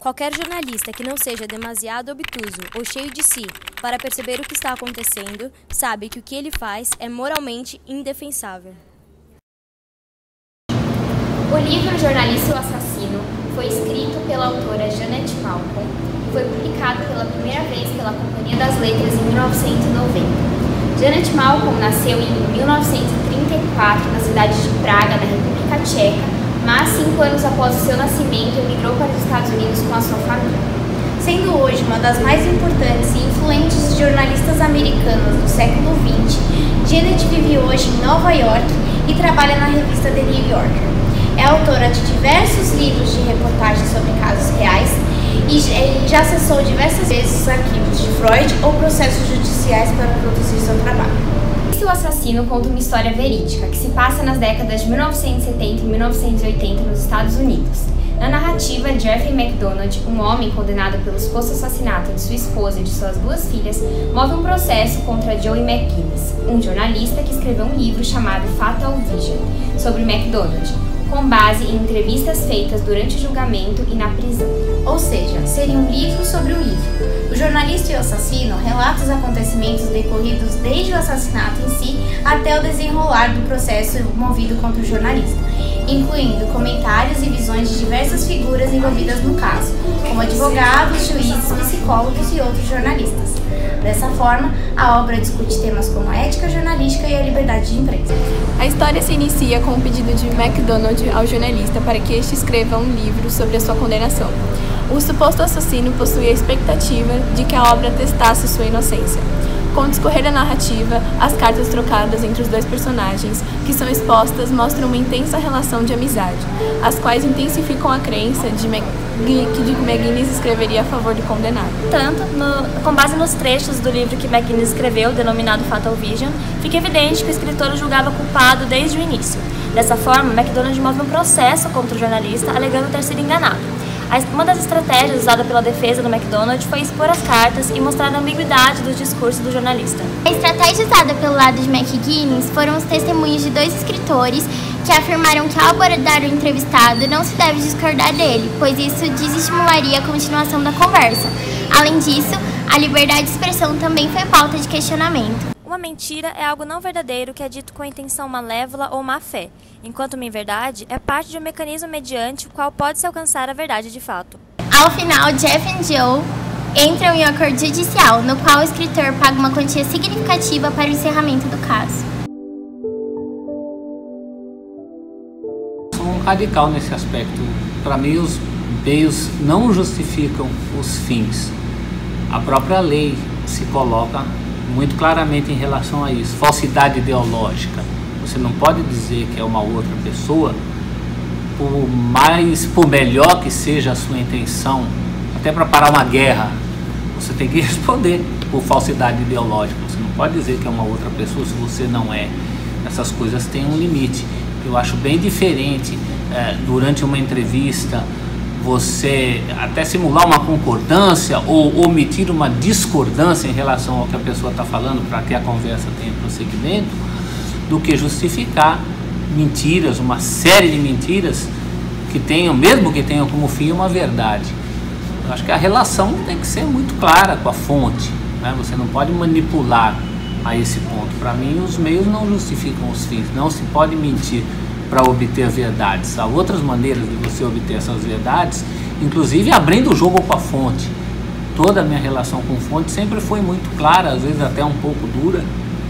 Qualquer jornalista que não seja demasiado obtuso ou cheio de si para perceber o que está acontecendo, sabe que o que ele faz é moralmente indefensável. O livro Jornalista e o Assassino foi escrito pela autora Janet Malcolm e foi publicado pela primeira vez pela Companhia das Letras em 1990. Janet Malcolm nasceu em 1934 na cidade de Praga, na República Tcheca, mas 5 anos após o seu nascimento emigrou para os Estados Unidos com a sua família. Sendo hoje uma das mais importantes e influentes jornalistas americanas do século XX, Janet vive hoje em Nova York e trabalha na revista The New Yorker. É autora de diversos livros de reportagens sobre casos reais e já acessou diversas vezes os arquivos de Freud ou processos judiciais para produzir seu trabalho. O Assassino conta uma história verídica que se passa nas décadas de 1970 e 1980 nos Estados Unidos. Na narrativa, Jeffrey MacDonald, um homem condenado pelo suposto assassinato de sua esposa e de suas 2 filhas, move um processo contra Joey McGinnis, um jornalista que escreveu um livro chamado Fatal Vision, sobre MacDonald, com base em entrevistas feitas durante o julgamento e na prisão. Ou seja, seria um livro sobre o livro. O Jornalista e o Assassino relata os acontecimentos decorridos desde o assassinato em si até o desenrolar do processo movido contra o jornalista, incluindo comentários e visões de diversas figuras envolvidas no caso, como advogados, juízes, psicólogos e outros jornalistas. Dessa forma, a obra discute temas como a ética jornalística e a liberdade de imprensa. A história se inicia com o pedido de MacDonald ao jornalista para que este escreva um livro sobre a sua condenação. O suposto assassino possui a expectativa de que a obra testasse sua inocência. Com o discorrer da narrativa, as cartas trocadas entre os 2 personagens que são expostas mostram uma intensa relação de amizade, as quais intensificam a crença de que McGinnis escreveria a favor do condenado. Tanto, com base nos trechos do livro que McGinnis escreveu, denominado Fatal Vision, fica evidente que o escritor o julgava culpado desde o início. Dessa forma, MacDonald move um processo contra o jornalista, alegando ter sido enganado. Uma das estratégias usada pela defesa do MacDonald foi expor as cartas e mostrar a ambiguidade do discurso do jornalista. A estratégia usada pelo lado de McGinnis foram os testemunhos de 2 escritores que afirmaram que ao abordar o entrevistado não se deve discordar dele, pois isso desestimularia a continuação da conversa. Além disso, a liberdade de expressão também foi pauta de questionamento. Uma mentira é algo não verdadeiro que é dito com a intenção malévola ou má fé, enquanto uma inverdade é parte de um mecanismo mediante o qual pode-se alcançar a verdade de fato. Ao final, Jeff e Joe entram em um acordo judicial, no qual o escritor paga uma quantia significativa para o encerramento do caso. Sou um radical nesse aspecto. Para mim, os meios não justificam os fins. A própria lei se coloca muito claramente em relação a isso. Falsidade ideológica. Você não pode dizer que é uma outra pessoa, por melhor que seja a sua intenção, até para parar uma guerra, você tem que responder por falsidade ideológica. Você não pode dizer que é uma outra pessoa se você não é. Essas coisas têm um limite. Eu acho bem diferente, durante uma entrevista, você até simular uma concordância ou omitir uma discordância em relação ao que a pessoa está falando para que a conversa tenha prosseguimento, do que justificar mentiras, uma série de mentiras que tenham, mesmo que tenham como fim uma verdade. Eu acho que a relação tem que ser muito clara com a fonte, né? Você não pode manipular a esse ponto. Para mim, os meios não justificam os fins. Não se pode mentir para obter verdades. Há outras maneiras de você obter essas verdades, inclusive abrindo o jogo com a fonte. Toda a minha relação com fonte sempre foi muito clara, às vezes até um pouco dura,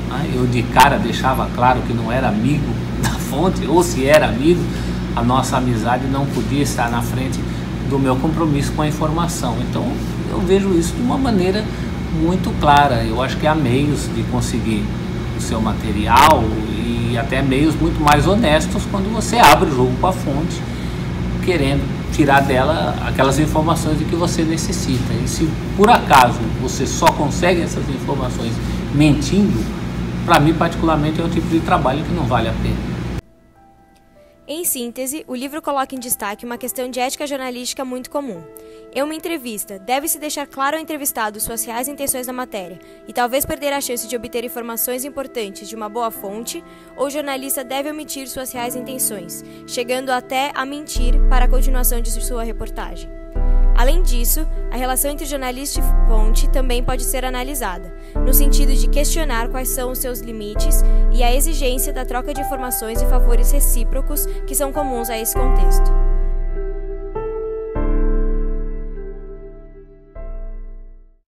né? Eu de cara deixava claro que não era amigo da fonte, ou se era amigo, a nossa amizade não podia estar na frente do meu compromisso com a informação. Então eu vejo isso de uma maneira muito clara. Eu acho que há meios de conseguir o seu material e até meios muito mais honestos quando você abre o jogo com a fonte, querendo tirar dela aquelas informações de que você necessita. E se por acaso você só consegue essas informações mentindo, para mim particularmente é um tipo de trabalho que não vale a pena. Em síntese, o livro coloca em destaque uma questão de ética jornalística muito comum. Em uma entrevista, deve-se deixar claro ao entrevistado suas reais intenções na matéria e talvez perder a chance de obter informações importantes de uma boa fonte, ou o jornalista deve omitir suas reais intenções, chegando até a mentir para a continuação de sua reportagem. Além disso, a relação entre jornalista e fonte também pode ser analisada, no sentido de questionar quais são os seus limites e a exigência da troca de informações e favores recíprocos que são comuns a esse contexto.